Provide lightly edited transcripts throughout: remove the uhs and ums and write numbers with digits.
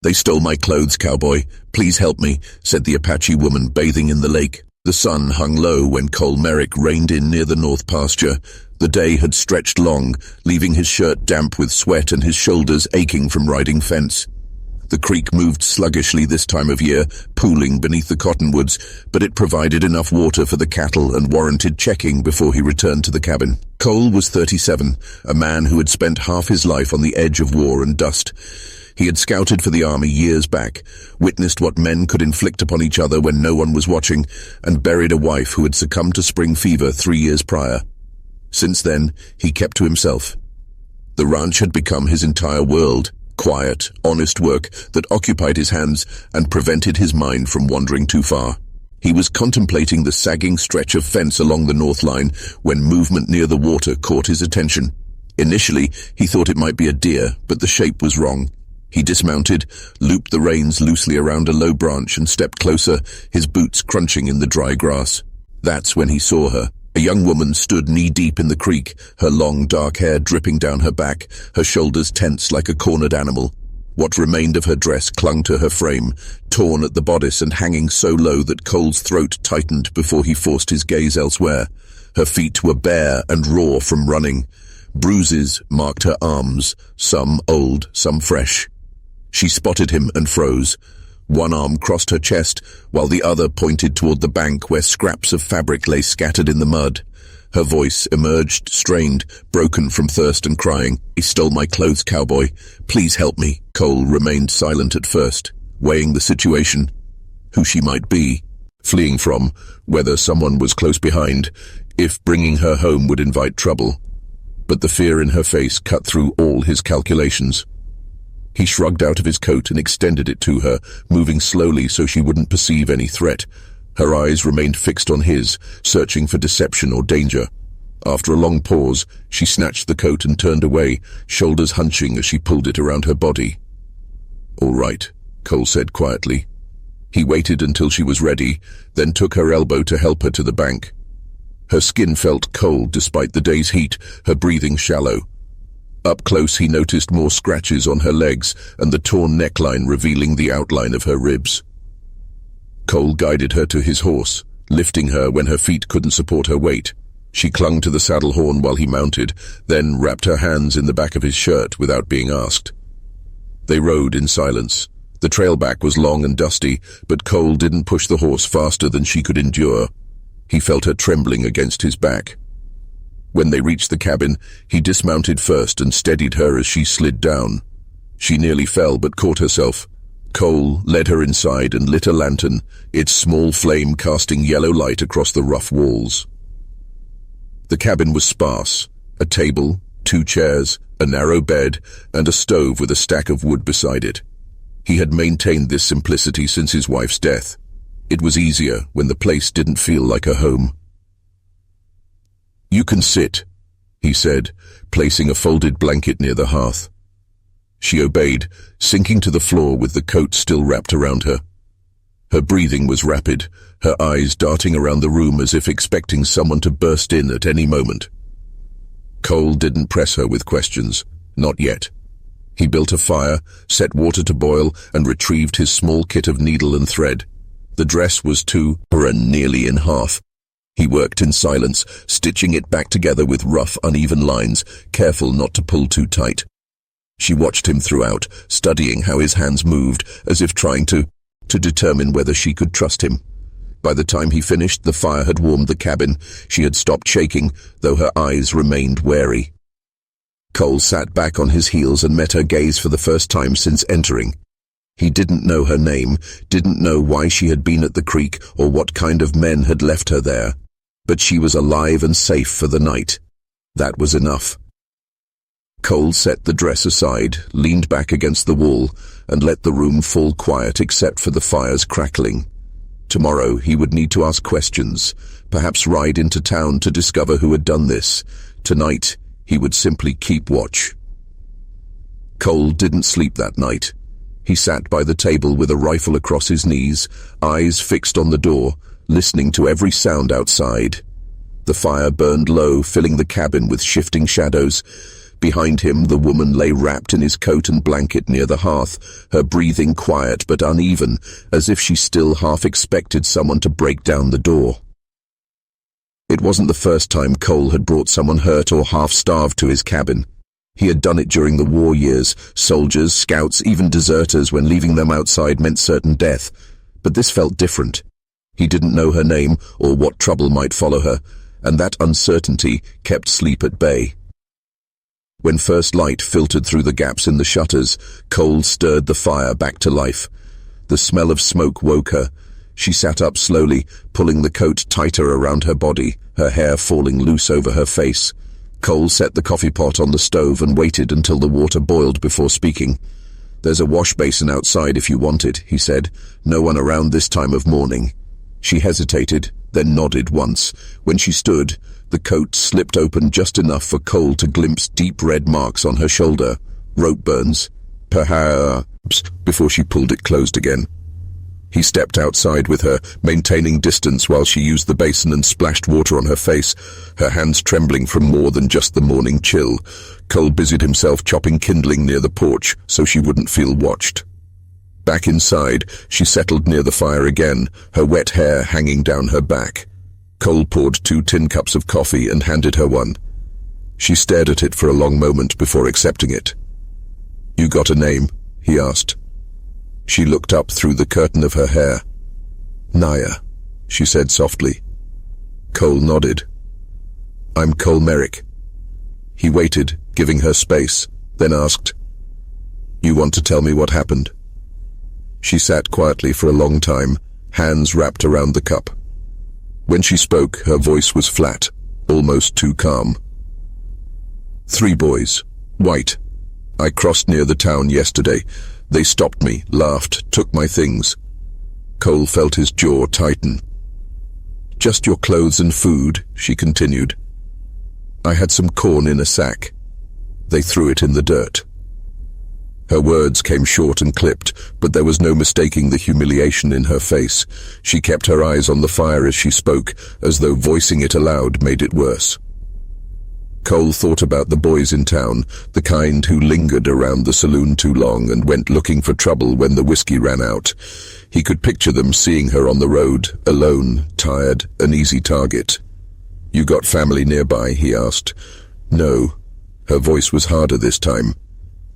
"They stole my clothes, Cowboy. Please help me," said the Apache woman bathing in the lake. The sun hung low when Cole Merrick reined in near the north pasture. The day had stretched long, leaving his shirt damp with sweat and his shoulders aching from riding fence. The creek moved sluggishly this time of year, pooling beneath the cottonwoods, but it provided enough water for the cattle and warranted checking before he returned to the cabin. Cole was 37, a man who had spent half his life on the edge of war and dust. He had scouted for the army years back, witnessed what men could inflict upon each other when no one was watching, and buried a wife who had succumbed to spring fever 3 years prior. Since then, he kept to himself. The ranch had become his entire world, quiet, honest work that occupied his hands and prevented his mind from wandering too far. He was contemplating the sagging stretch of fence along the north line when movement near the water caught his attention. Initially, he thought it might be a deer, but the shape was wrong. He dismounted, looped the reins loosely around a low branch and stepped closer, his boots crunching in the dry grass. That's when he saw her. A young woman stood knee-deep in the creek, her long dark hair dripping down her back, her shoulders tense like a cornered animal. What remained of her dress clung to her frame, torn at the bodice and hanging so low that Cole's throat tightened before he forced his gaze elsewhere. Her feet were bare and raw from running. Bruises marked her arms, some old, some fresh. She spotted him and froze. One arm crossed her chest, while the other pointed toward the bank where scraps of fabric lay scattered in the mud. Her voice emerged, strained, broken from thirst and crying. "He stole my clothes, Cowboy. Please help me." Cole remained silent at first, weighing the situation. Who she might be, fleeing from, whether someone was close behind, if bringing her home would invite trouble. But the fear in her face cut through all his calculations. He shrugged out of his coat and extended it to her, moving slowly so she wouldn't perceive any threat. Her eyes remained fixed on his, searching for deception or danger. After a long pause, she snatched the coat and turned away, shoulders hunching as she pulled it around her body. "All right," Cole said quietly. He waited until she was ready, then took her elbow to help her to the bank. Her skin felt cold despite the day's heat, her breathing shallow. Up close he noticed more scratches on her legs and the torn neckline revealing the outline of her ribs. Cole guided her to his horse, lifting her when her feet couldn't support her weight. She clung to the saddle horn while he mounted, then wrapped her hands in the back of his shirt without being asked. They rode in silence. The trail back was long and dusty, but Cole didn't push the horse faster than she could endure. He felt her trembling against his back. When they reached the cabin, he dismounted first and steadied her as she slid down. She nearly fell but caught herself. Cole led her inside and lit a lantern, its small flame casting yellow light across the rough walls. The cabin was sparse: a table, 2 chairs, a narrow bed, and a stove with a stack of wood beside it. He had maintained this simplicity since his wife's death. It was easier when the place didn't feel like a home. "You can sit," he said, placing a folded blanket near the hearth. She obeyed, sinking to the floor with the coat still wrapped around her. Her breathing was rapid, her eyes darting around the room as if expecting someone to burst in at any moment. Cole didn't press her with questions, not yet. He built a fire, set water to boil, and retrieved his small kit of needle and thread. The dress was torn and nearly in half. He worked in silence, stitching it back together with rough, uneven lines, careful not to pull too tight. She watched him throughout, studying how his hands moved, as if trying to determine whether she could trust him. By the time he finished, the fire had warmed the cabin. She had stopped shaking, though her eyes remained wary. Cole sat back on his heels and met her gaze for the first time since entering. He didn't know her name, didn't know why she had been at the creek or what kind of men had left her there. But she was alive and safe for the night. That was enough. Cole set the dress aside, leaned back against the wall, and let the room fall quiet except for the fire's crackling. Tomorrow he would need to ask questions, perhaps ride into town to discover who had done this. Tonight he would simply keep watch. Cole didn't sleep that night. He sat by the table with a rifle across his knees, eyes fixed on the door, listening to every sound outside. The fire burned low, filling the cabin with shifting shadows, Behind him, the woman lay wrapped in his coat and blanket near the hearth, her breathing quiet but uneven, as if she still half expected someone to break down the door. It wasn't the first time Cole had brought someone hurt or half-starved to his cabin. He had done it during the war years, soldiers, scouts, even deserters, when leaving them outside meant certain death. But this felt different. He didn't know her name or what trouble might follow her, and that uncertainty kept sleep at bay. When first light filtered through the gaps in the shutters, Cole stirred the fire back to life. The smell of smoke woke her. She sat up slowly, pulling the coat tighter around her body, her hair falling loose over her face. Cole set the coffee pot on the stove and waited until the water boiled before speaking. "There's a wash basin outside if you want it," he said. "No one around this time of morning." She hesitated, then nodded once. When she stood, the coat slipped open just enough for Cole to glimpse deep red marks on her shoulder. Rope burns. Perhaps, before she pulled it closed again. He stepped outside with her, maintaining distance while she used the basin and splashed water on her face, her hands trembling from more than just the morning chill. Cole busied himself chopping kindling near the porch so she wouldn't feel watched. Back inside, she settled near the fire again, her wet hair hanging down her back. Cole poured 2 tin cups of coffee and handed her one. She stared at it for a long moment before accepting it. "You got a name?" he asked. She looked up through the curtain of her hair. "Naya," she said softly. Cole nodded. "I'm Cole Merrick." He waited, giving her space, then asked, "You want to tell me what happened?" She sat quietly for a long time, hands wrapped around the cup. When she spoke, her voice was flat, almost too calm. 3 boys, white. I crossed near the town yesterday. They stopped me, laughed, took my things. Cole felt his jaw tighten. "Just your clothes and food," she continued. "I had some corn in a sack. They threw it in the dirt." Her words came short and clipped, but there was no mistaking the humiliation in her face. She kept her eyes on the fire as she spoke, as though voicing it aloud made it worse. Cole thought about the boys in town, the kind who lingered around the saloon too long and went looking for trouble when the whiskey ran out. He could picture them seeing her on the road, alone, tired, an easy target. "You got family nearby?" he asked. "No." Her voice was harder this time.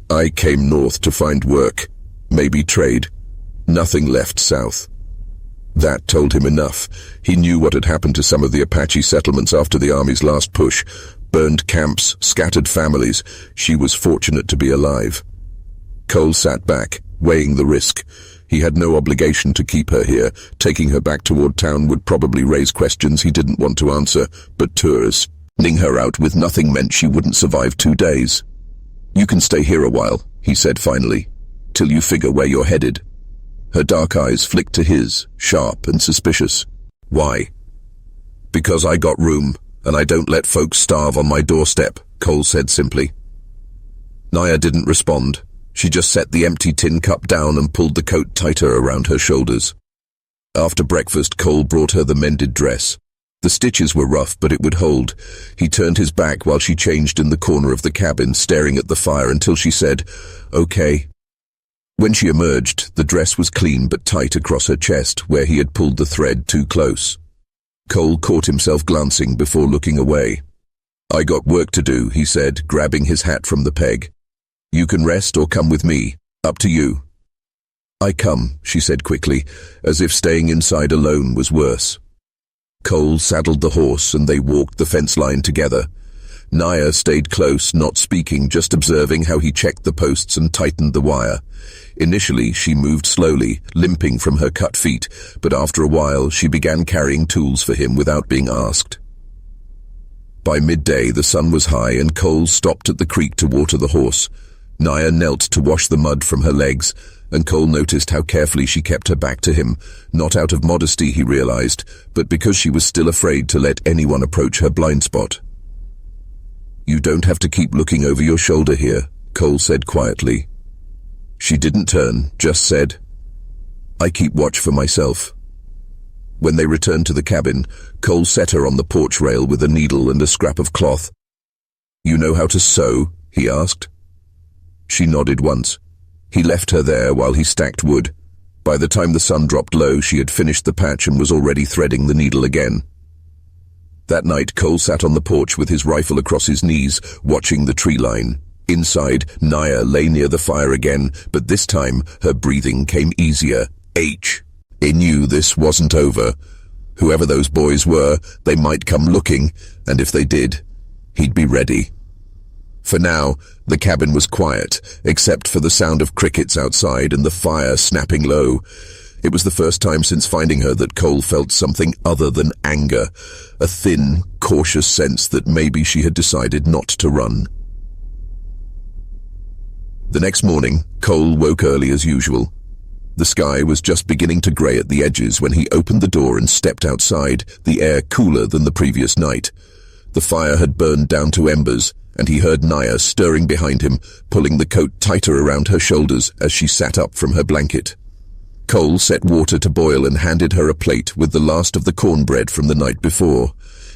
"I came north to find work, maybe trade. Nothing left south." That told him enough. He knew what had happened to some of the Apache settlements after the army's last push. Burned camps, scattered families. She was fortunate to be alive. Cole sat back, weighing the risk. He had no obligation to keep her here. Taking her back toward town would probably raise questions he didn't want to answer, but tours. Sending her out with nothing meant she wouldn't survive 2 days. "You can stay here a while," he said finally, "till you figure where you're headed." Her dark eyes flicked to his, sharp and suspicious. "Why?" "Because I got room, and I don't let folks starve on my doorstep," Cole said simply. Naya didn't respond. She just set the empty tin cup down and pulled the coat tighter around her shoulders. After breakfast, Cole brought her the mended dress. The stitches were rough, but it would hold. He turned his back while she changed in the corner of the cabin, staring at the fire until she said, "Okay." When she emerged, the dress was clean but tight across her chest, where he had pulled the thread too close. Cole caught himself glancing before looking away. "I got work to do," he said, grabbing his hat from the peg. "You can rest or come with me. Up to you." "I come," she said quickly, as if staying inside alone was worse. Cole saddled the horse and they walked the fence line together. Naya stayed close, not speaking, just observing how he checked the posts and tightened the wire. Initially, she moved slowly, limping from her cut feet, but after a while she began carrying tools for him without being asked. By midday, the sun was high and Cole stopped at the creek to water the horse. Naya knelt to wash the mud from her legs, and Cole noticed how carefully she kept her back to him, not out of modesty, he realized, but because she was still afraid to let anyone approach her blind spot. "You don't have to keep looking over your shoulder here," Cole said quietly. She didn't turn, just said, "I keep watch for myself." When they returned to the cabin, Cole set her on the porch rail with a needle and a scrap of cloth. "You know how to sew?" he asked. She nodded once. He left her there while he stacked wood. By the time the sun dropped low, she had finished the patch and was already threading the needle again. That night, Cole sat on the porch with his rifle across his knees, watching the tree line. Inside, Naya lay near the fire again, but this time her breathing came easier. He knew this wasn't over. Whoever those boys were, they might come looking, and if they did, he'd be ready. For now, the cabin was quiet, except for the sound of crickets outside and the fire snapping low. It was the first time since finding her that Cole felt something other than anger, a thin, cautious sense that maybe she had decided not to run. The next morning, Cole woke early as usual. The sky was just beginning to grey at the edges when he opened the door and stepped outside, the air cooler than the previous night. The fire had burned down to embers, and he heard Naya stirring behind him, pulling the coat tighter around her shoulders as she sat up from her blanket. Cole set water to boil and handed her a plate with the last of the cornbread from the night before.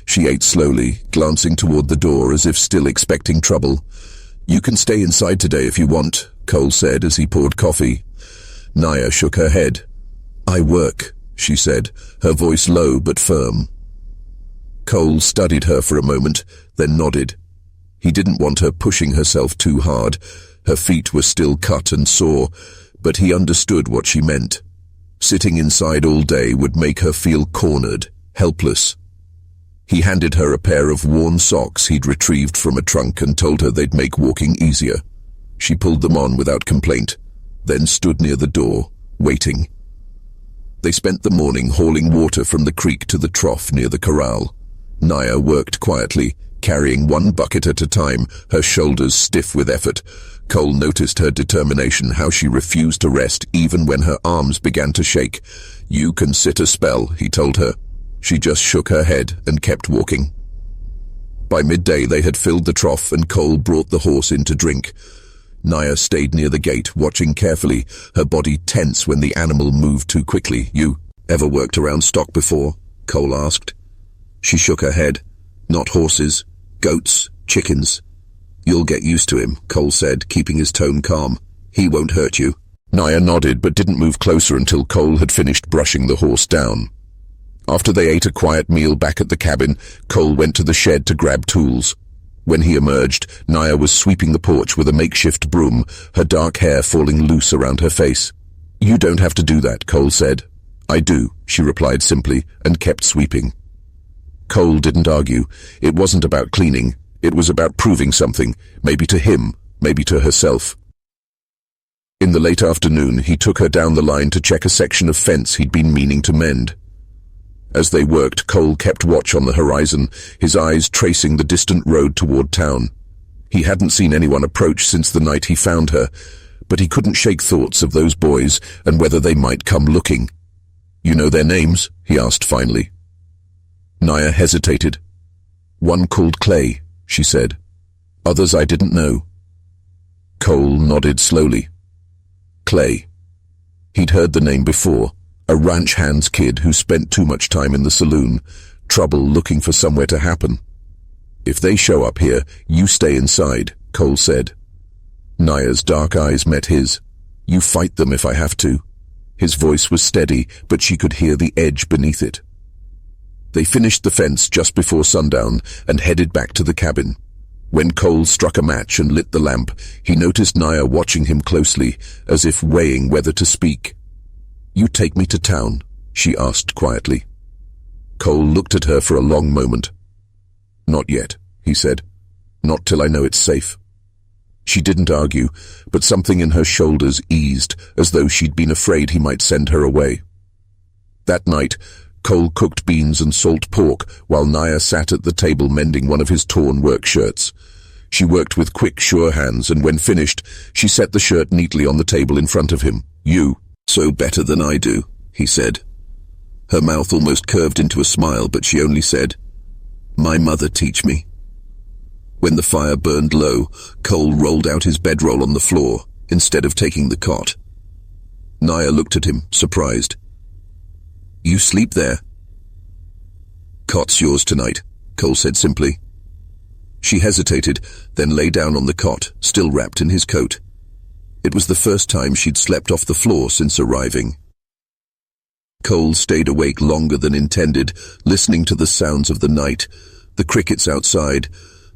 She ate slowly, glancing toward the door as if still expecting trouble. "You can stay inside today if you want," Cole said as he poured coffee. Naya shook her head. "I work," she said, her voice low but firm. Cole studied her for a moment, then nodded. He didn't want her pushing herself too hard. Her feet were still cut and sore, but he understood what she meant. Sitting inside all day would make her feel cornered, helpless. He handed her a pair of worn socks he'd retrieved from a trunk and told her they'd make walking easier. She pulled them on without complaint, then stood near the door, waiting. They spent the morning hauling water from the creek to the trough near the corral. Naya worked quietly, carrying one bucket at a time, her shoulders stiff with effort. Cole noticed her determination, how she refused to rest even when her arms began to shake. "You can sit a spell," he told her. She just shook her head and kept walking. By midday they had filled the trough and Cole brought the horse in to drink. Naya stayed near the gate, watching carefully, her body tense when the animal moved too quickly. "You ever worked around stock before?" Cole asked. She shook her head. "Not horses, goats, chickens." "You'll get used to him," Cole said, keeping his tone calm. "He won't hurt you." Naya nodded but didn't move closer until Cole had finished brushing the horse down. After they ate a quiet meal back at the cabin, Cole went to the shed to grab tools. When he emerged, Naya was sweeping the porch with a makeshift broom, her dark hair falling loose around her face. "You don't have to do that," Cole said. "I do," she replied simply, and kept sweeping. Cole didn't argue. It wasn't about cleaning. It was about proving something, maybe to him, maybe to herself. In the late afternoon, he took her down the line to check a section of fence he'd been meaning to mend. As they worked, Cole kept watch on the horizon, his eyes tracing the distant road toward town. He hadn't seen anyone approach since the night he found her, but he couldn't shake thoughts of those boys and whether they might come looking. "You know their names?" he asked finally. Naya hesitated. "One called Clay," she said. "Others I didn't know." Cole nodded slowly. Clay. He'd heard the name before, a ranch hand's kid who spent too much time in the saloon, trouble looking for somewhere to happen. "If they show up here, you stay inside," Cole said. Naya's dark eyes met his. "You fight them if I have to." His voice was steady, but she could hear the edge beneath it. They finished the fence just before sundown and headed back to the cabin. When Cole struck a match and lit the lamp, he noticed Naya watching him closely, as if weighing whether to speak. "You take me to town?" she asked quietly. Cole looked at her for a long moment. "Not yet," he said. "Not till I know it's safe." She didn't argue, but something in her shoulders eased, as though she'd been afraid he might send her away. That night, Cole cooked beans and salt pork while Naya sat at the table mending one of his torn work shirts. She worked with quick, sure hands, and when finished, she set the shirt neatly on the table in front of him. "You so better than I do," he said. Her mouth almost curved into a smile, but she only said, "My mother teach me." When the fire burned low, Cole rolled out his bedroll on the floor, instead of taking the cot. Naya looked at him, surprised. "You sleep there?" "Cot's yours tonight," Cole said simply. She hesitated, then lay down on the cot, still wrapped in his coat. It was the first time she'd slept off the floor since arriving. Cole stayed awake longer than intended, listening to the sounds of the night, the crickets outside,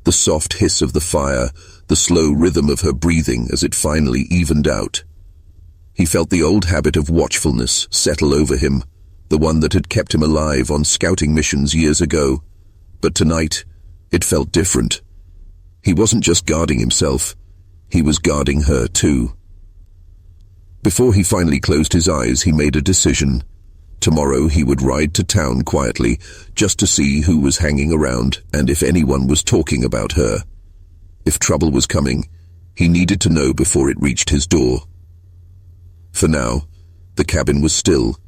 the soft hiss of the fire, the slow rhythm of her breathing as it finally evened out. He felt the old habit of watchfulness settle over him, the one that had kept him alive on scouting missions years ago. But tonight, it felt different. He wasn't just guarding himself, he was guarding her too. Before he finally closed his eyes, he made a decision. Tomorrow he would ride to town quietly, just to see who was hanging around and if anyone was talking about her. If trouble was coming, he needed to know before it reached his door. For now, the cabin was still.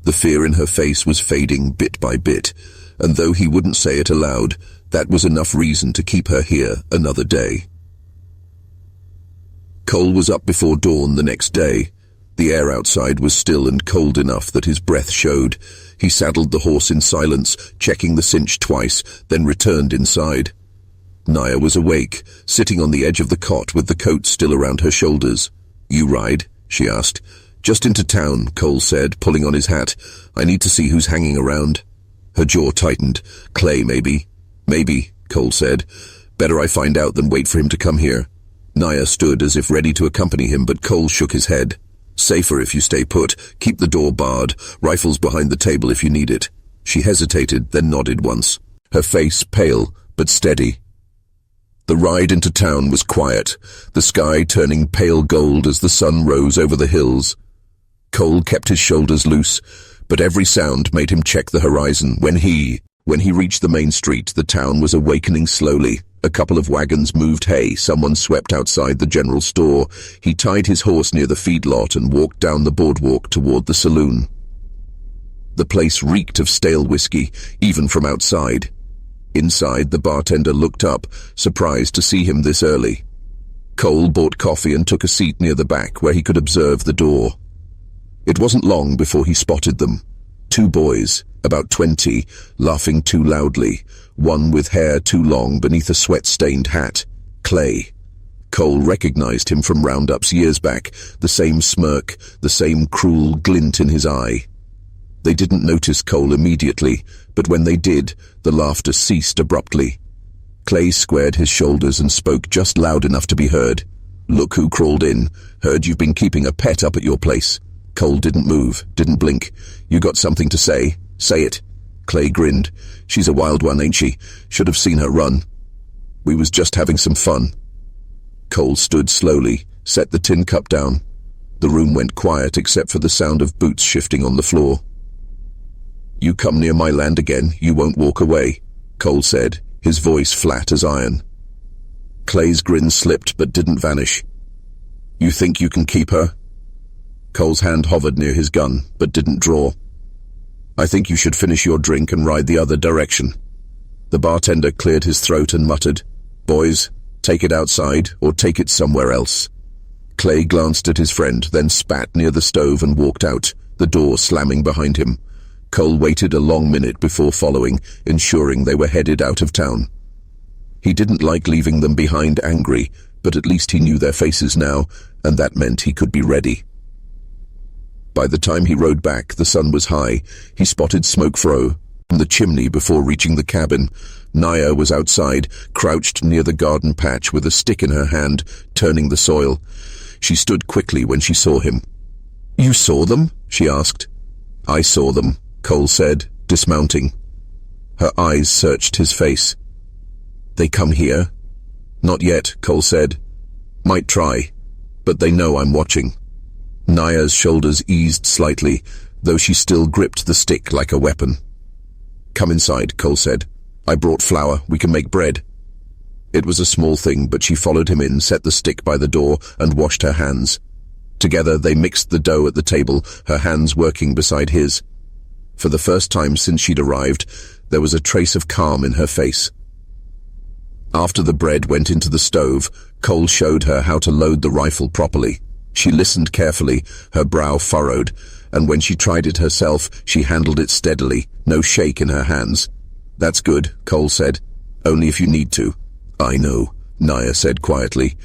The fear in her face was fading bit by bit, and though he wouldn't say it aloud, that was enough reason to keep her here another day. Cole was up before dawn the next day. The air outside was still and cold enough that his breath showed. He saddled the horse in silence, checking the cinch twice, then returned inside. Naya was awake, sitting on the edge of the cot with the coat still around her shoulders. "You ride?" she asked. "Just into town," Cole said, pulling on his hat. "I need to see who's hanging around." Her jaw tightened. "Clay, maybe?" "Maybe," Cole said. "Better I find out than wait for him to come here." Naya stood as if ready to accompany him, but Cole shook his head. "Safer if you stay put. Keep the door barred. Rifles behind the table if you need it." She hesitated, then nodded once. Her face pale, but steady. The ride into town was quiet, the sky turning pale gold as the sun rose over the hills. Cole kept his shoulders loose, but every sound made him check the horizon. When he reached the main street, the town was awakening slowly. A couple of wagons moved hay, someone swept outside the general store. He tied his horse near the feedlot and walked down the boardwalk toward the saloon. The place reeked of stale whiskey, even from outside. Inside, the bartender looked up, surprised to see him this early. Cole bought coffee and took a seat near the back where he could observe the door. It wasn't long before he spotted them. Two boys, about 20, laughing too loudly, one with hair too long beneath a sweat-stained hat. Clay. Cole recognized him from roundups years back, the same smirk, the same cruel glint in his eye. They didn't notice Cole immediately, but when they did, the laughter ceased abruptly. Clay squared his shoulders and spoke just loud enough to be heard. "Look who crawled in. Heard you've been keeping a pet up at your place." Cole didn't move, didn't blink. "You got something to say? Say it." Clay grinned. "She's a wild one, ain't she? Should have seen her run." "We was just having some fun." Cole stood slowly, set the tin cup down. The room went quiet except for the sound of boots shifting on the floor. "You come near my land again, you won't walk away," Cole said, his voice flat as iron. Clay's grin slipped but didn't vanish. "You think you can keep her?" Cole's hand hovered near his gun, but didn't draw. "I think you should finish your drink and ride the other direction." The bartender cleared his throat and muttered, "Boys, take it outside or take it somewhere else." Clay glanced at his friend, then spat near the stove and walked out, the door slamming behind him. Cole waited a long minute before following, ensuring they were headed out of town. He didn't like leaving them behind angry, but at least he knew their faces now, and that meant he could be ready. By the time he rode back, the sun was high. He spotted smoke from the chimney before reaching the cabin. Naya was outside, crouched near the garden patch with a stick in her hand, turning the soil. She stood quickly when she saw him. "You saw them?" she asked. "I saw them," Cole said, dismounting. Her eyes searched his face. "They come here?" "Not yet," Cole said. "Might try, but they know I'm watching." Naya's shoulders eased slightly, though she still gripped the stick like a weapon. "Come inside," Cole said. "I brought flour. We can make bread." It was a small thing, but she followed him in, set the stick by the door, and washed her hands. Together they mixed the dough at the table, her hands working beside his. For the first time since she'd arrived, there was a trace of calm in her face. After the bread went into the stove, Cole showed her how to load the rifle properly. She listened carefully, her brow furrowed, and when she tried it herself, she handled it steadily, no shake in her hands. "That's good," Cole said. "Only if you need to. I know, Naya said quietly.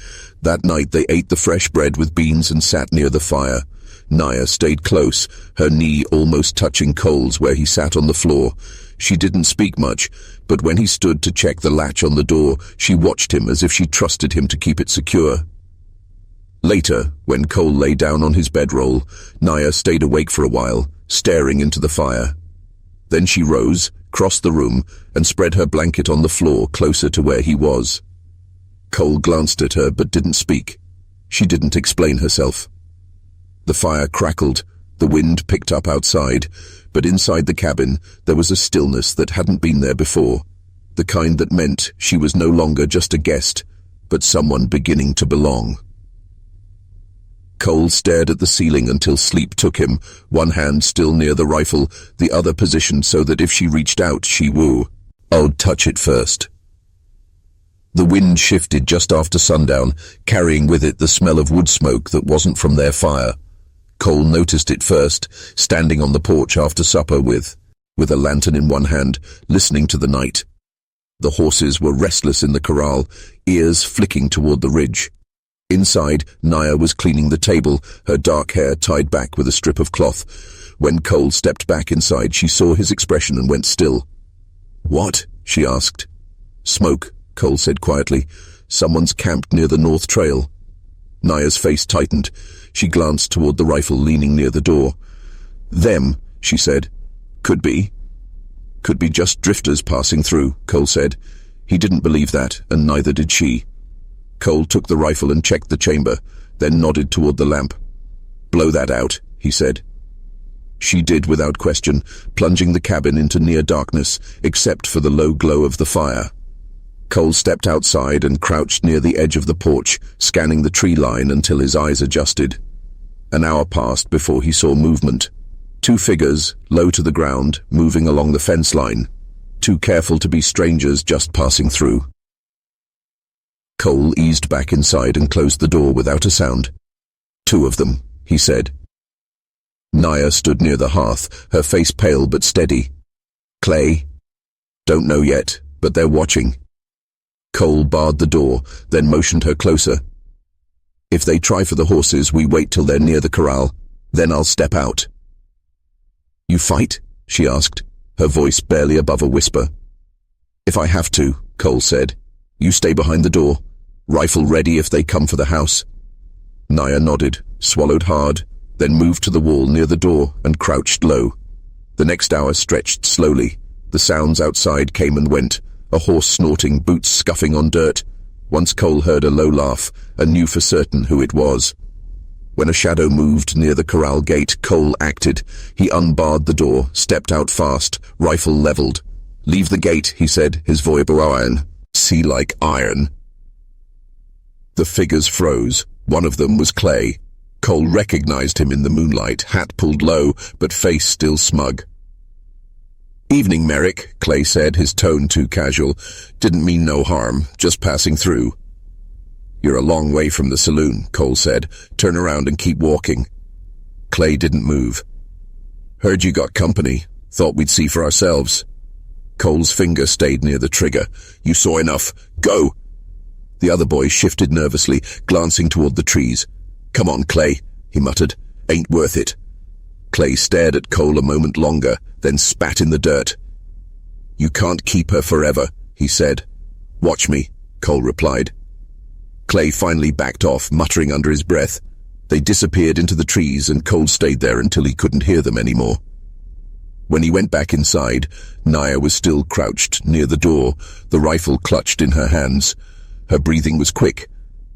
That night they ate the fresh bread with beans and sat near the fire. Naya stayed close, her knee almost touching Cole's where he sat on the floor. She didn't speak much, but when he stood to check the latch on the door, she watched him as if she trusted him to keep it secure. Later, when Cole lay down on his bedroll, Naya stayed awake for a while, staring into the fire. Then she rose, crossed the room, and spread her blanket on the floor closer to where he was. Cole glanced at her but didn't speak. She didn't explain herself. The fire crackled, the wind picked up outside, but inside the cabin there was a stillness that hadn't been there before, the kind that meant she was no longer just a guest, but someone beginning to belong. Cole stared at the ceiling until sleep took him, one hand still near the rifle, the other positioned so that if she reached out, she would. I'd touch it first. The wind shifted just after sundown, carrying with it the smell of wood smoke that wasn't from their fire. Cole noticed it first, standing on the porch after supper with a lantern in one hand, listening to the night. The horses were restless in the corral, ears flicking toward the ridge. Inside, Naya was cleaning the table, her dark hair tied back with a strip of cloth. When Cole stepped back inside, she saw his expression and went still. "What?" she asked. "Smoke," Cole said quietly. "Someone's camped near the North Trail." Naya's face tightened. She glanced toward the rifle leaning near the door. "Them," she said. "Could be. Could be just drifters passing through," Cole said. He didn't believe that, and neither did she. Cole took the rifle and checked the chamber, then nodded toward the lamp. "Blow that out," he said. She did without question, plunging the cabin into near darkness, except for the low glow of the fire. Cole stepped outside and crouched near the edge of the porch, scanning the tree line until his eyes adjusted. An hour passed before he saw movement. 2 figures, low to the ground, moving along the fence line. Too careful to be strangers just passing through. Cole eased back inside and closed the door without a sound. 2 of them, he said. Naya stood near the hearth, her face pale but steady. "Clay?" "Don't know yet, but they're watching." Cole barred the door, then motioned her closer. "If they try for the horses, we wait till they're near the corral. Then I'll step out." "You fight?" she asked, her voice barely above a whisper. "If I have to," Cole said. "You stay behind the door. Rifle ready if they come for the house." Naya nodded, swallowed hard, then moved to the wall near the door and crouched low. The next hour stretched slowly. The sounds outside came and went, a horse snorting, boots scuffing on dirt. Once Cole heard a low laugh and knew for certain who it was. When a shadow moved near the corral gate, Cole acted. He unbarred the door, stepped out fast, rifle leveled. "Leave the gate," he said, his voice iron. "See like iron." The figures froze. One of them was Clay. Cole recognized him in the moonlight, hat pulled low, but face still smug. "Evening, Merrick," Clay said, his tone too casual. "Didn't mean no harm, just passing through." "You're a long way from the saloon," Cole said. "Turn around and keep walking." Clay didn't move. "Heard you got company. Thought we'd see for ourselves." Cole's finger stayed near the trigger. "You saw enough. Go!" The other boy shifted nervously, glancing toward the trees. "Come on, Clay," he muttered. "Ain't worth it." Clay stared at Cole a moment longer, then spat in the dirt. "You can't keep her forever," he said. "Watch me," Cole replied. Clay finally backed off, muttering under his breath. They disappeared into the trees, and Cole stayed there until he couldn't hear them anymore. When he went back inside, Naya was still crouched near the door, the rifle clutched in her hands. Her breathing was quick,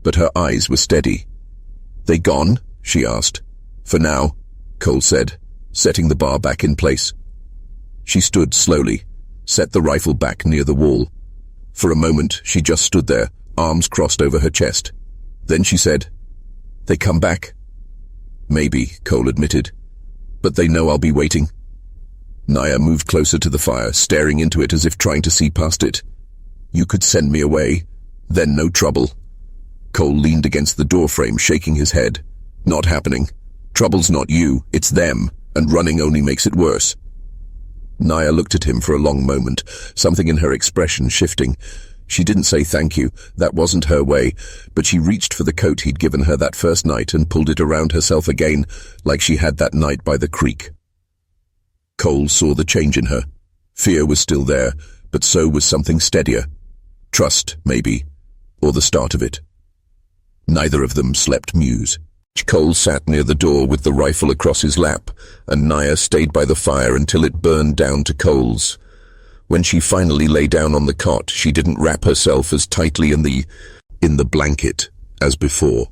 but her eyes were steady. "They gone?" she asked. "For now," Cole said, setting the bar back in place. She stood slowly, set the rifle back near the wall. For a moment, she just stood there, arms crossed over her chest. Then she said, "They come back?" "Maybe," Cole admitted. "But they know I'll be waiting." Naya moved closer to the fire, staring into it as if trying to see past it. "You could send me away, then no trouble." Cole leaned against the doorframe, shaking his head. "Not happening. Trouble's not you, it's them, and running only makes it worse." Naya looked at him for a long moment, something in her expression shifting. She didn't say thank you, that wasn't her way, but she reached for the coat he'd given her that first night and pulled it around herself again, like she had that night by the creek. Cole saw the change in her. Fear was still there, but so was something steadier. Trust, maybe, or the start of it. Neither of them slept mews. Cole sat near the door with the rifle across his lap, and Naya stayed by the fire until it burned down to coals. When she finally lay down on the cot, she didn't wrap herself as tightly in the blanket as before.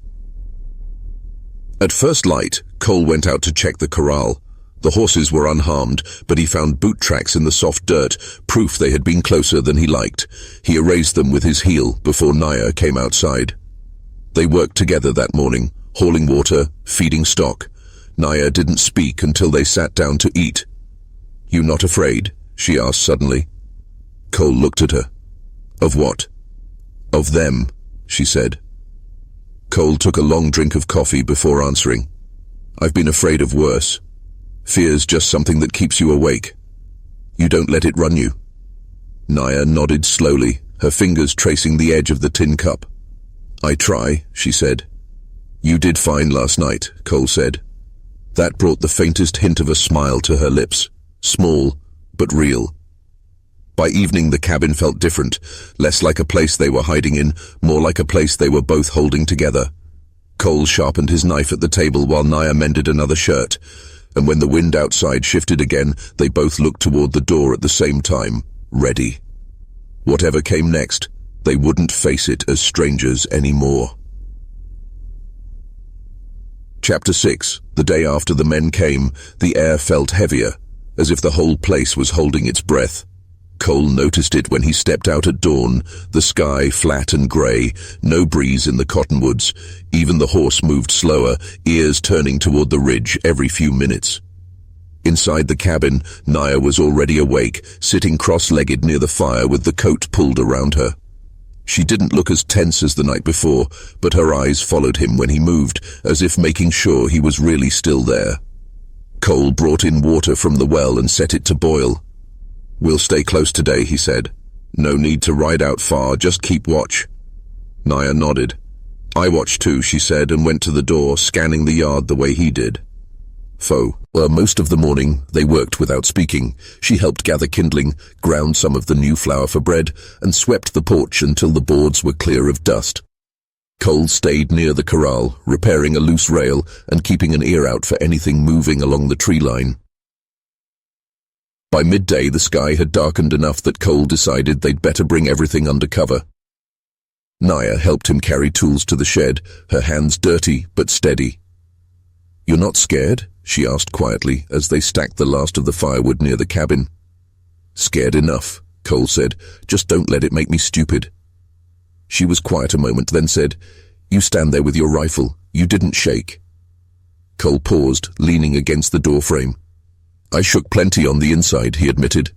At first light, Cole went out to check the corral. The horses were unharmed, but he found boot tracks in the soft dirt, proof they had been closer than he liked. He erased them with his heel before Naya came outside. They worked together that morning, hauling water, feeding stock. Naya didn't speak until they sat down to eat. "You not afraid?" she asked suddenly. Cole looked at her. "Of what?" "Of them," she said. Cole took a long drink of coffee before answering. "I've been afraid of worse. Fear's just something that keeps you awake. You don't let it run you." Naya nodded slowly, her fingers tracing the edge of the tin cup. "I try," she said. "You did fine last night," Cole said. That brought the faintest hint of a smile to her lips, small but real. By evening the cabin felt different, less like a place they were hiding in, more like a place they were both holding together. Cole sharpened his knife at the table while Naya mended another shirt, and when the wind outside shifted again, they both looked toward the door at the same time, ready. Whatever came next, they wouldn't face it as strangers anymore. Chapter 6. The day after the men came, the air felt heavier, as if the whole place was holding its breath. Cole noticed it when he stepped out at dawn, the sky flat and grey, no breeze in the cottonwoods. Even the horse moved slower, ears turning toward the ridge every few minutes. Inside the cabin, Naya was already awake, sitting cross-legged near the fire with the coat pulled around her. She didn't look as tense as the night before, but her eyes followed him when he moved, as if making sure he was really still there. Cole brought in water from the well and set it to boil. "We'll stay close today," he said. "No need to ride out far, just keep watch." Naya nodded. "I watched too," she said, and went to the door, scanning the yard the way he did. Most of the morning, they worked without speaking. She helped gather kindling, ground some of the new flour for bread, and swept the porch until the boards were clear of dust. Cole stayed near the corral, repairing a loose rail and keeping an ear out for anything moving along the tree line. By midday, the sky had darkened enough that Cole decided they'd better bring everything under cover. Naya helped him carry tools to the shed, her hands dirty but steady. "You're not scared?" she asked quietly as they stacked the last of the firewood near the cabin. "Scared enough," Cole said. "Just don't let it make me stupid." She was quiet a moment, then said, "You stand there with your rifle. You didn't shake." Cole paused, leaning against the doorframe. "I shook plenty on the inside," he admitted.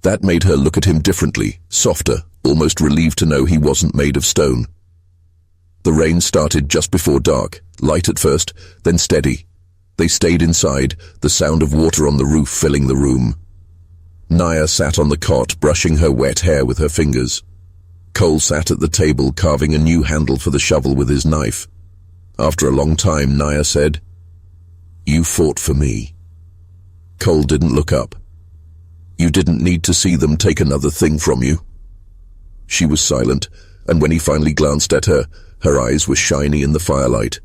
That made her look at him differently, softer, almost relieved to know he wasn't made of stone. The rain started just before dark, light at first, then steady. They stayed inside, the sound of water on the roof filling the room. Naya sat on the cot, brushing her wet hair with her fingers. Cole sat at the table, carving a new handle for the shovel with his knife. After a long time, Naya said, "You fought for me." Cole didn't look up. "You didn't need to see them take another thing from you." She was silent, and when he finally glanced at her, her eyes were shiny in the firelight.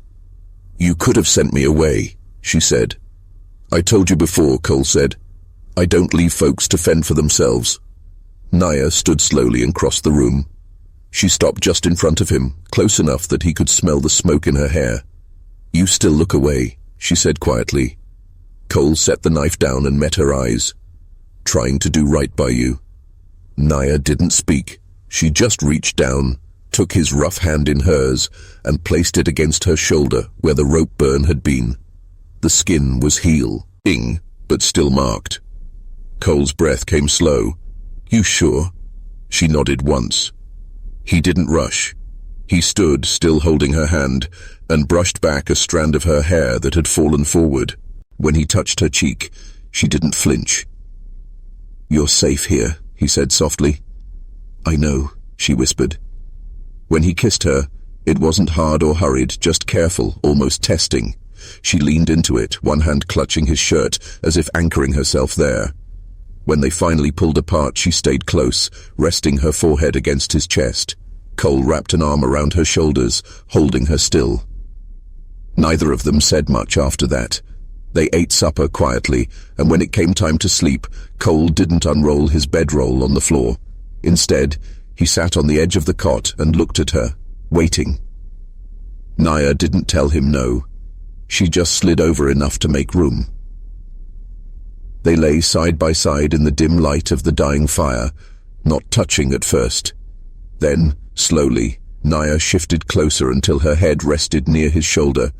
"You could have sent me away," she said. "I told you before," Cole said. "I don't leave folks to fend for themselves." Naya stood slowly and crossed the room. She stopped just in front of him, close enough that he could smell the smoke in her hair. "You still look away," she said quietly. Cole set the knife down and met her eyes. "Trying to do right by you." Naya didn't speak. She just reached down, took his rough hand in hers, and placed it against her shoulder where the rope burn had been. The skin was healing, but still marked. Cole's breath came slow. "You sure?" She nodded once. He didn't rush. He stood, still holding her hand, and brushed back a strand of her hair that had fallen forward. When he touched her cheek, she didn't flinch. "You're safe here," he said softly. "I know," she whispered. When he kissed her, it wasn't hard or hurried, just careful, almost testing. She leaned into it, one hand clutching his shirt, as if anchoring herself there. When they finally pulled apart, she stayed close, resting her forehead against his chest. Cole wrapped an arm around her shoulders, holding her still. Neither of them said much after that. They ate supper quietly, and when it came time to sleep, Cole didn't unroll his bedroll on the floor. Instead, he sat on the edge of the cot and looked at her, waiting. Naya didn't tell him no. She just slid over enough to make room. They lay side by side in the dim light of the dying fire, not touching at first. Then, slowly, Naya shifted closer until her head rested near his shoulder.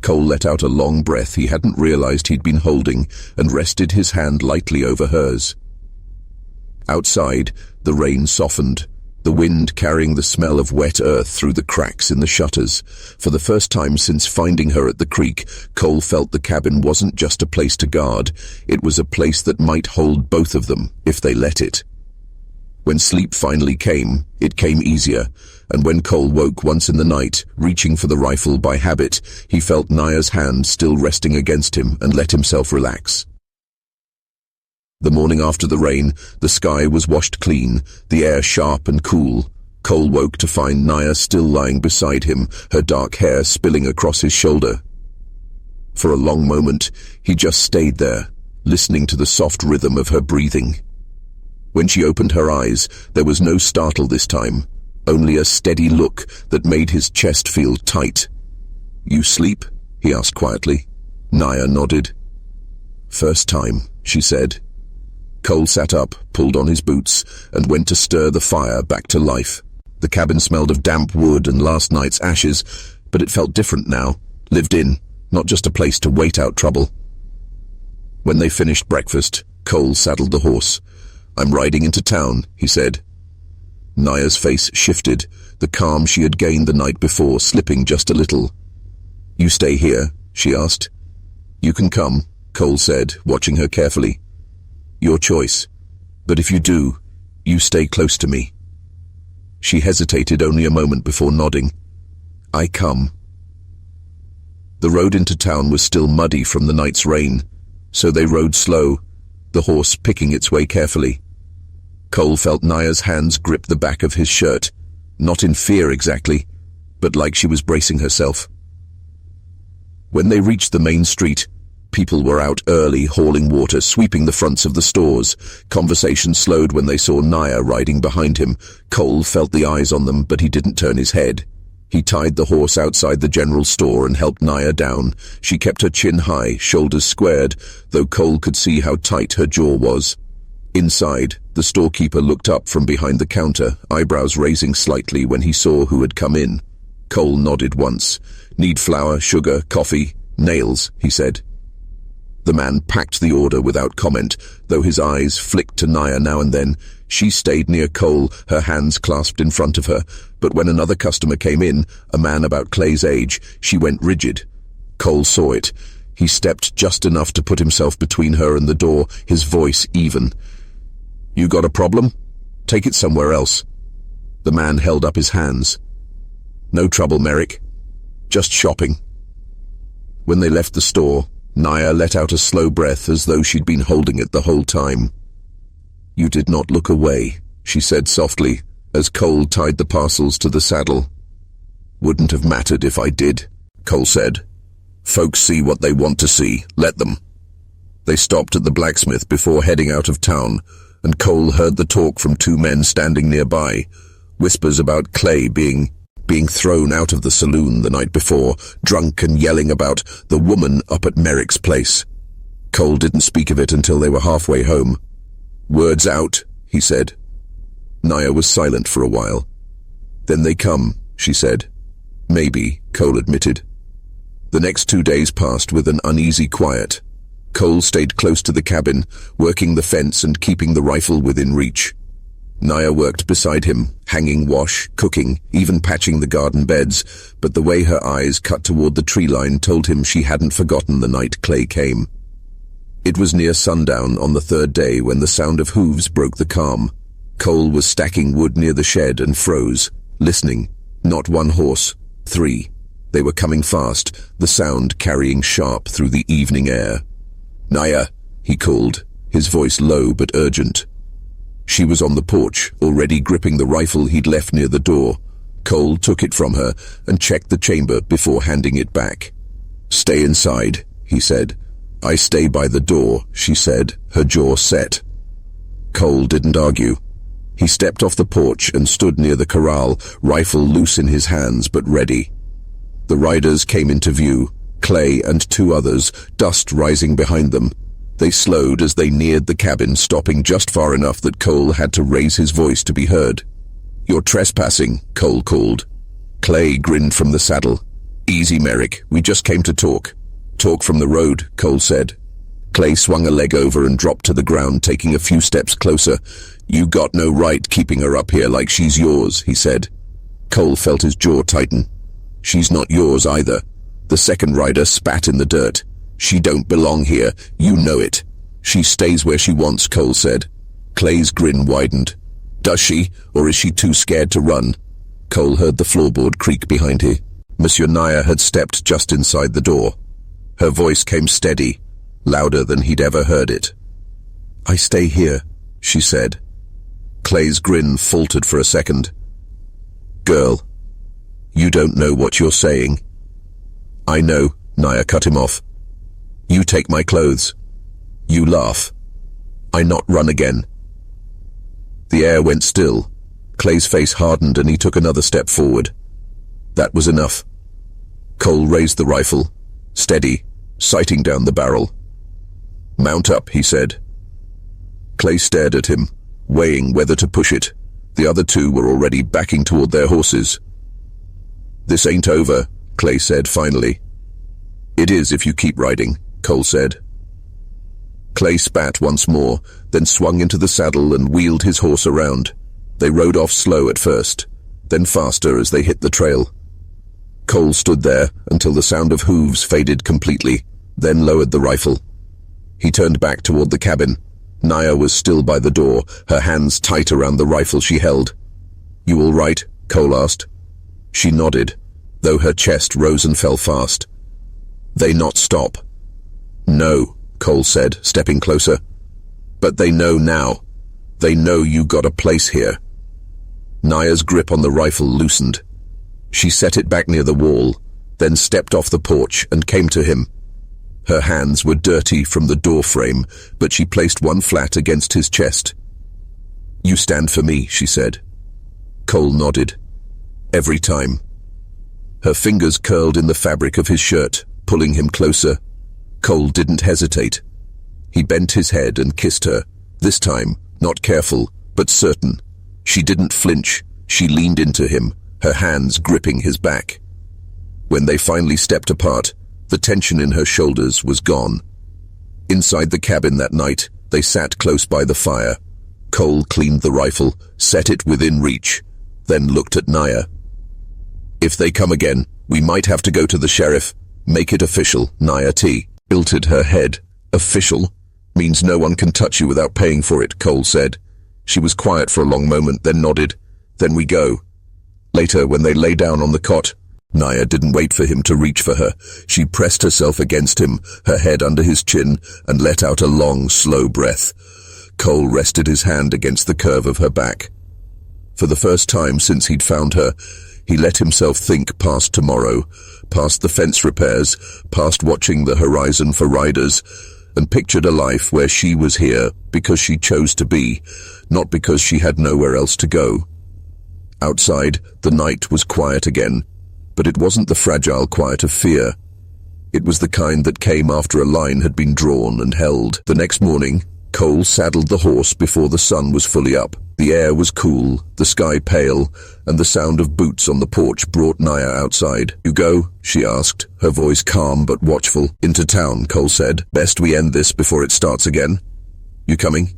Cole let out a long breath he hadn't realized he'd been holding and rested his hand lightly over hers. Outside, the rain softened, the wind carrying the smell of wet earth through the cracks in the shutters. For the first time since finding her at the creek, Cole felt the cabin wasn't just a place to guard, it was a place that might hold both of them, if they let it. When sleep finally came, it came easier, and when Cole woke once in the night, reaching for the rifle by habit, he felt Naya's hand still resting against him and let himself relax. The morning after the rain, the sky was washed clean, the air sharp and cool. Cole woke to find Naya still lying beside him, her dark hair spilling across his shoulder. For a long moment, he just stayed there, listening to the soft rhythm of her breathing. When she opened her eyes, there was no startle this time, only a steady look that made his chest feel tight. "You sleep?" he asked quietly. Naya nodded. "First time," she said. Cole sat up, pulled on his boots, and went to stir the fire back to life. The cabin smelled of damp wood and last night's ashes, but it felt different now, lived in, not just a place to wait out trouble. When they finished breakfast, Cole saddled the horse. "I'm riding into town," he said. Naya's face shifted, the calm she had gained the night before slipping just a little. "You stay here?" she asked. "You can come," Cole said, watching her carefully. "Your choice. But if you do, you stay close to me." She hesitated only a moment before nodding. "I come." The road into town was still muddy from the night's rain, so they rode slow, the horse picking its way carefully. Cole felt Naya's hands grip the back of his shirt, not in fear exactly, but like she was bracing herself. When they reached the main street, people were out early, hauling water, sweeping the fronts of the stores. Conversation slowed when they saw Naya riding behind him. Cole felt the eyes on them, but he didn't turn his head. He tied the horse outside the general store and helped Naya down. She kept her chin high, shoulders squared, though Cole could see how tight her jaw was. Inside, the storekeeper looked up from behind the counter, eyebrows raising slightly when he saw who had come in. Cole nodded once. "Need flour, sugar, coffee, nails," he said. The man packed the order without comment, though his eyes flicked to Naya now and then. She stayed near Cole, her hands clasped in front of her, but when another customer came in, a man about Clay's age, she went rigid. Cole saw it. He stepped just enough to put himself between her and the door, his voice even. "You got a problem? Take it somewhere else." The man held up his hands. "No trouble, Merrick. Just shopping." When they left the store, Naya let out a slow breath as though she'd been holding it the whole time. "You did not look away," she said softly, as Cole tied the parcels to the saddle. "Wouldn't have mattered if I did," Cole said. "Folks see what they want to see. Let them." They stopped at the blacksmith before heading out of town, and Cole heard the talk from two men standing nearby, whispers about Clay being thrown out of the saloon the night before, drunk and yelling about the woman up at Merrick's place. Cole didn't speak of it until they were halfway home. "Word's out," he said. Naya was silent for a while. "Then they come," she said. "Maybe," Cole admitted. The next 2 days passed with an uneasy quiet. Cole stayed close to the cabin, working the fence and keeping the rifle within reach. Naya worked beside him, hanging wash, cooking, even patching the garden beds, but the way her eyes cut toward the tree line told him she hadn't forgotten the night Clay came. It was near sundown on the third day when the sound of hooves broke the calm. Cole was stacking wood near the shed and froze, listening. Not one horse, 3. They were coming fast, the sound carrying sharp through the evening air. "Naya," he called, his voice low but urgent. She was on the porch, already gripping the rifle he'd left near the door. Cole took it from her and checked the chamber before handing it back. "Stay inside," he said. "I stay by the door," she said, her jaw set. Cole didn't argue. He stepped off the porch and stood near the corral, rifle loose in his hands but ready. The riders came into view, Clay and 2 others, dust rising behind them. They slowed as they neared the cabin, stopping just far enough that Cole had to raise his voice to be heard. "You're trespassing," Cole called. Clay grinned from the saddle. "Easy, Merrick, we just came to talk." "Talk from the road," Cole said. Clay swung a leg over and dropped to the ground, taking a few steps closer. "You got no right keeping her up here like she's yours," he said. Cole felt his jaw tighten. "She's not yours either." The second rider spat in the dirt. "She don't belong here, you know it." "She stays where she wants," Cole said. Clay's grin widened. "Does she, or is she too scared to run?" Cole heard the floorboard creak behind him. Monsieur Naya had stepped just inside the door. Her voice came steady, louder than he'd ever heard it. "I stay here," she said. Clay's grin faltered for a second. "Girl, you don't know what you're saying." "I know," Naya cut him off. "You take my clothes. You laugh. I not run again." The air went still. Clay's face hardened and he took another step forward. That was enough. Cole raised the rifle, steady, sighting down the barrel. "Mount up," he said. Clay stared at him, weighing whether to push it. The other 2 were already backing toward their horses. "This ain't over," Clay said finally. "It is if you keep riding," Cole said. Clay spat once more, then swung into the saddle and wheeled his horse around. They rode off slow at first, then faster as they hit the trail. Cole stood there until the sound of hooves faded completely, then lowered the rifle. He turned back toward the cabin. Naya was still by the door, her hands tight around the rifle she held. "You all right?" Cole asked. She nodded, though her chest rose and fell fast. "They not stop?" "No," Cole said, stepping closer. "But they know now. They know you got a place here." Naya's grip on the rifle loosened. She set it back near the wall, then stepped off the porch and came to him. Her hands were dirty from the door frame, but she placed one flat against his chest. "You stand for me," she said. Cole nodded. "Every time." Her fingers curled in the fabric of his shirt, pulling him closer. Cole didn't hesitate. He bent his head and kissed her, this time not careful, but certain. She didn't flinch. She leaned into him, her hands gripping his back. When they finally stepped apart, the tension in her shoulders was gone. Inside the cabin that night, they sat close by the fire. Cole cleaned the rifle, set it within reach, then looked at Naya. "If they come again, we might have to go to the sheriff. Make it official," Naya tilted her head. "Official? Means no one can touch you without paying for it," Cole said. She was quiet for a long moment, then nodded. "Then we go." Later, when they lay down on the cot, Naya didn't wait for him to reach for her. She pressed herself against him, her head under his chin, and let out a long, slow breath. Cole rested his hand against the curve of her back. For the first time since he'd found her, he let himself think past tomorrow, past the fence repairs, past watching the horizon for riders, and pictured a life where she was here because she chose to be, not because she had nowhere else to go. Outside, the night was quiet again, but it wasn't the fragile quiet of fear. It was the kind that came after a line had been drawn and held. The next morning, Cole saddled the horse before the sun was fully up. The air was cool, the sky pale, and the sound of boots on the porch brought Naya outside. "You go?" she asked, her voice calm but watchful. "Into town," Cole said. "Best we end this before it starts again. You coming?"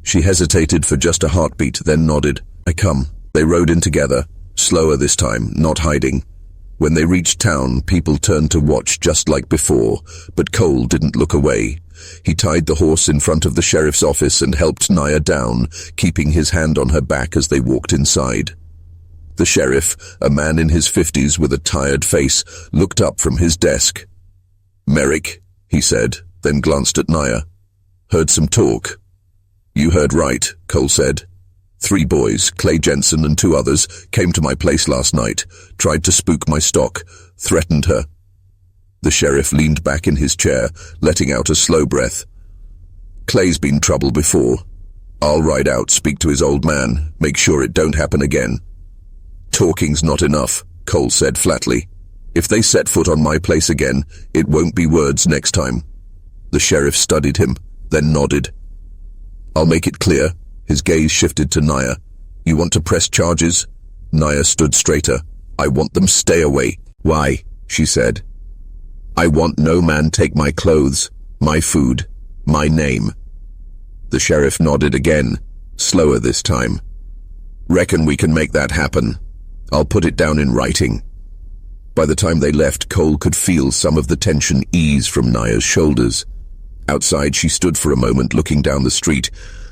She hesitated for just a heartbeat, then nodded. "I come." They rode in together, slower this time, not hiding. When they reached town, people turned to watch just like before, but Cole didn't look away. He tied the horse in front of the sheriff's office and helped Naya down, keeping his hand on her back as they walked inside. The sheriff, a man in his 50s with a tired face, looked up from his desk. "Merrick," he said, then glanced at Naya. "Heard some talk." "You heard right," Cole said. 3 boys, Clay Jensen and 2 others, came to my place last night, tried to spook my stock, threatened her. The sheriff leaned back in his chair, letting out a slow breath. "Clay's been trouble before. I'll ride out, speak to his old man, make sure it don't happen again." "Talking's not enough," Cole said flatly. "If they set foot on my place again, it won't be words next time." The sheriff studied him, then nodded. "I'll make it clear." His gaze shifted to Naya. "You want to press charges?" Naya stood straighter. "I want them stay away." "Why?" she said. "I want no man take my clothes, my food, my name." The sheriff nodded again, slower this time. "Reckon we can make that happen. I'll put it down in writing." By the time they left, Cole could feel some of the tension ease from Naya's shoulders. Outside, she stood for a moment looking down the street.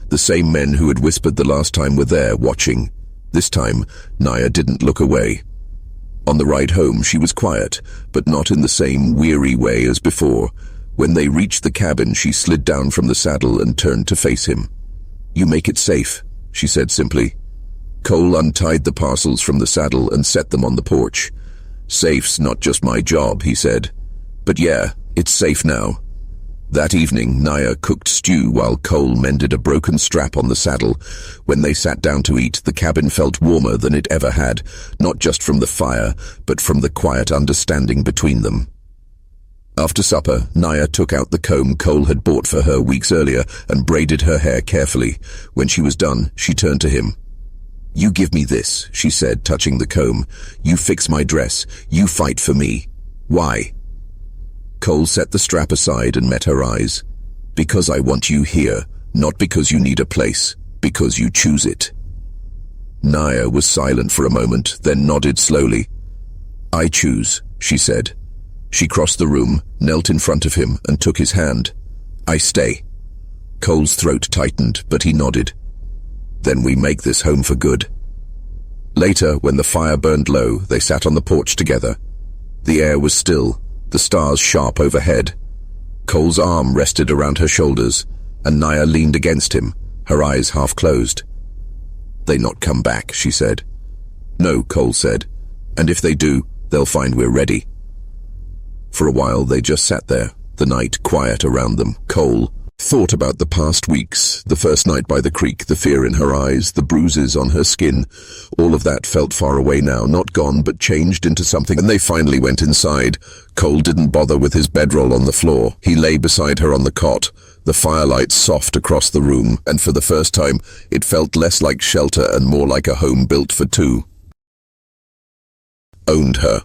The same men who had whispered the last time were there, watching. This time, Naya didn't look away. On the ride home, she was quiet, but not in the same weary way as before. When they reached the cabin, she slid down from the saddle and turned to face him. "You make it safe," she said simply. Cole untied the parcels from the saddle and set them on the porch. "Safe's not just my job," he said. "But yeah, it's safe now." That evening, Naya cooked stew while Cole mended a broken strap on the saddle. When they sat down to eat, the cabin felt warmer than it ever had, not just from the fire, but from the quiet understanding between them. After supper, Naya took out the comb Cole had bought for her weeks earlier and braided her hair carefully. When she was done, she turned to him. "You give me this," she said, touching the comb. "You fix my dress. You fight for me. Why?" Cole set the strap aside and met her eyes. "Because I want you here, not because you need a place, because you choose it." Naya was silent for a moment, then nodded slowly. "I choose," she said. She crossed the room, knelt in front of him, and took his hand. "I stay." Cole's throat tightened, but he nodded. "Then we make this home for good." Later, when the fire burned low, they sat on the porch together. The air was still, the stars sharp overhead. Cole's arm rested around her shoulders, and Naya leaned against him, her eyes half closed. "They not come back," she said. "No," Cole said. "And if they do, they'll find we're ready." For a while they just sat there, the night quiet around them. Cole thought about the past weeks, the first night by the creek, the fear in her eyes, the bruises on her skin. All of that felt far away now, not gone, but changed into something. When they finally went inside, Cole didn't bother with his bedroll on the floor. He lay beside her on the cot, the firelight soft across the room, and for the first time, it felt less like shelter and more like a home built for two. Owned her.